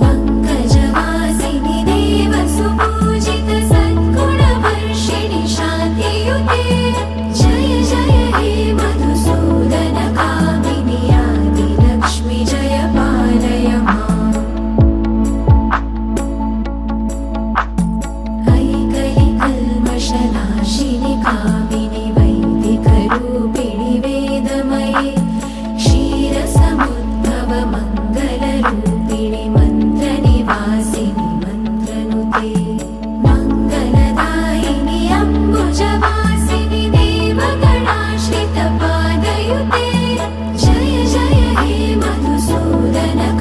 पङ्कजवासिनि देवसुपूजित सद्गुणवर्षिणि शान्तियुते जय जय हे मधुसूदन कामिनि आदिलक्ष्मि जय पालय माम् ऐकलिकल्मषनाशिनि कामिनि वैदिकरूपिणि वेदमये क्षीरसमुद्भव मङ्गलरूपिणि